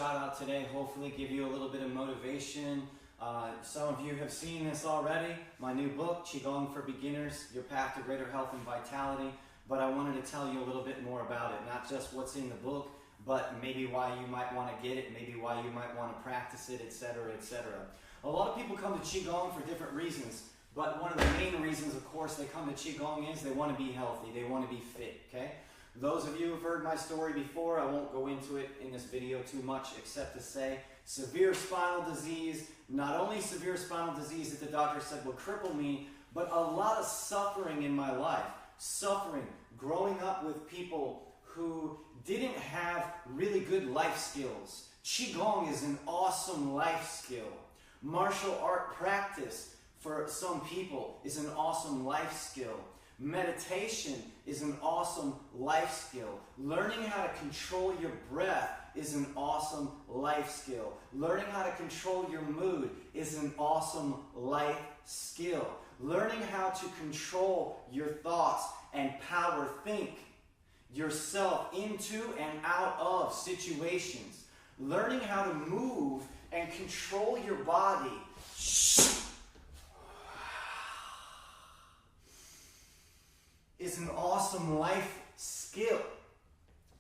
shout out today, hopefully give you a little bit of motivation. Some of you have seen this already, my new book, Qigong for Beginners, Your Path to Greater Health and Vitality. But I wanted to tell you a little bit more about it, not just what's in the book, but maybe why you might want to get it, maybe why you might want to practice it, etc., etc. A lot of people come to Qigong for different reasons, but one of the main reasons, of course, they come to Qigong is they want to be healthy, they want to be fit, okay? Those of you who have heard my story before, I won't go into it in this video too much, except to say severe spinal disease, not only severe spinal disease that the doctor said would cripple me, but a lot of suffering in my life. Suffering, growing up with people who didn't have really good life skills. Qigong is an awesome life skill. Martial art practice for some people is an awesome life skill. Meditation is an awesome life skill. Learning how to control your breath is an awesome life skill. Learning how to control your mood is an awesome life skill. Learning how to control your thoughts and power think yourself into and out of situations. Learning how to move and control your body is an awesome life skill.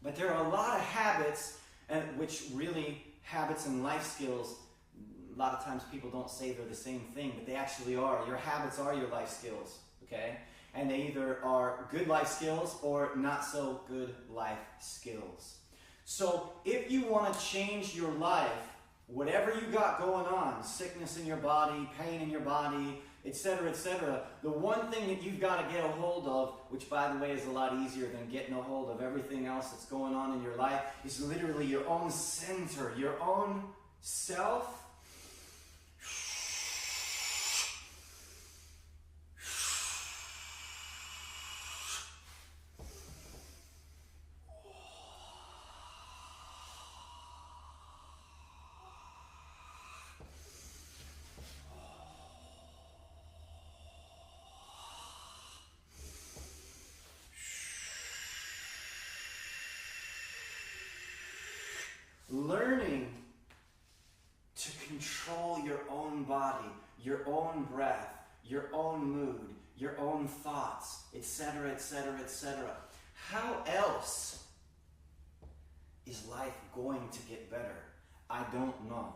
But there are a lot of habits, which really, habits and life skills, a lot of times people don't say they're the same thing, but they actually are. Your habits are your life skills, okay? And they either are good life skills or not so good life skills. So if you want to change your life, whatever you got going on, sickness in your body, pain in your body, etc., etc., the one thing that you've got to get a hold of, which by the way is a lot easier than getting a hold of everything else that's going on in your life, is literally your own center, your own self. Learning to control your own body, your own breath, your own mood, your own thoughts, etc., etc., etc. How else is life going to get better? I don't know.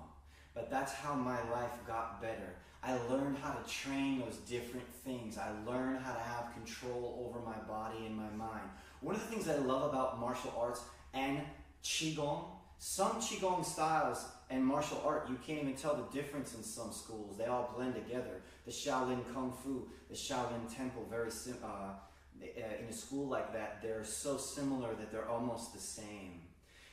But that's how my life got better. I learned how to train those different things. I learned how to have control over my body and my mind. One of the things that I love about martial arts and Qigong, some Qigong styles and martial art, you can't even tell the difference in some schools. They all blend together. The Shaolin Kung Fu, the Shaolin Temple, in a school like that, they're so similar that they're almost the same.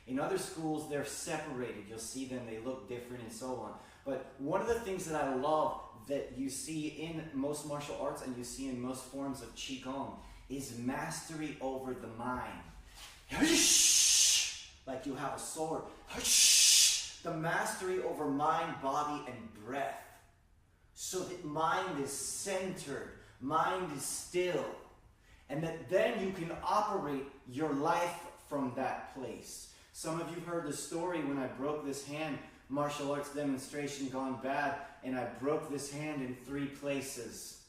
In other schools, they're separated. You'll see them, they look different and so on. But one of the things that I love that you see in most martial arts and you see in most forms of Qigong is mastery over the mind. Like you have a sword. The mastery over mind, body, and breath. So that mind is centered, mind is still. And that then you can operate your life from that place. Some of you heard the story when I broke this hand, martial arts demonstration gone bad, and I broke this hand in 3 places.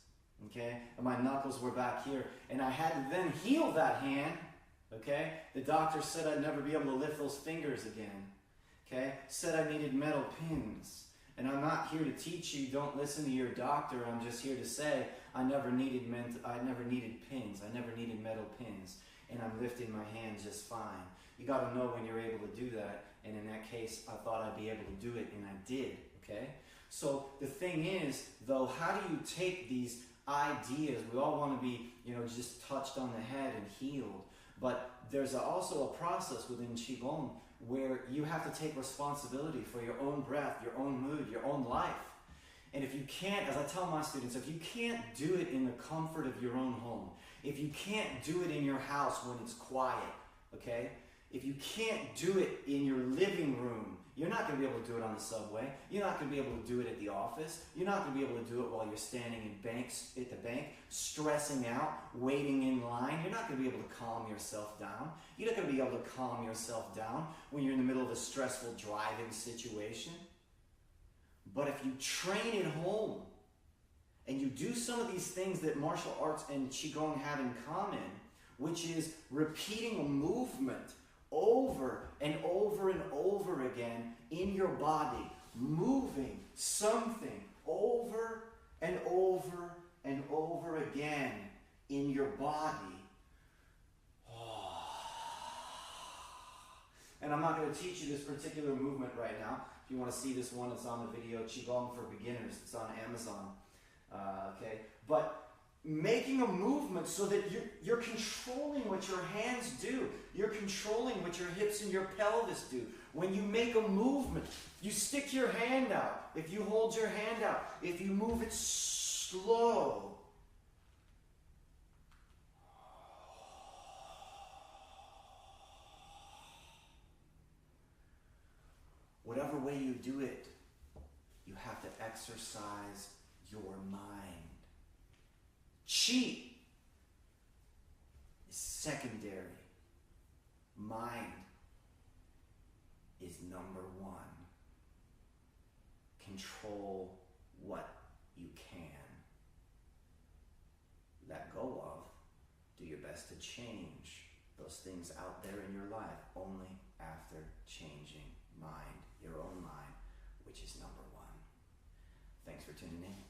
Okay? And my knuckles were back here. And I had to then heal that hand. Okay? The doctor said I'd never be able to lift those fingers again. Okay? Said I needed metal pins. And I'm not here to teach you, don't listen to your doctor. I'm just here to say I never needed pins. I never needed metal pins. And I'm lifting my hand just fine. You got to know when you're able to do that. And in that case, I thought I'd be able to do it, and I did. Okay? So the thing is, though, how do you take these ideas? We all want to be, just touched on the head and healed. But there's also a process within Qigong where you have to take responsibility for your own breath, your own mood, your own life. And if you can't, as I tell my students, if you can't do it in the comfort of your own home, if you can't do it in your house when it's quiet, okay, If you can't do it in your living room, you're not going to be able to do it on the subway. You're not going to be able to do it at the office. You're not going to be able to do it while you're standing at the bank, stressing out, waiting in line. You're not going to be able to calm yourself down. You're not going to be able to calm yourself down when you're in the middle of a stressful driving situation. But if you train at home and you do some of these things that martial arts and Qigong have in common, which is repeating a movement over and over and over again in your body, moving something over and over and over again in your body. And I'm not going to teach you this particular movement right now. If you want to see this one, it's on the video, Qigong for Beginners. It's on Amazon. Okay? But making a movement so that you're controlling what your hands do. You're controlling what your hips and your pelvis do. When you make a movement, you stick your hand out. If you hold your hand out, if you move it slow, whatever way you do it, you have to exercise your mind. Qi is secondary. Mind is number one. Control what you can. Let go of. Do your best to change those things out there in your life only after changing mind, your own mind, which is number one. Thanks for tuning in.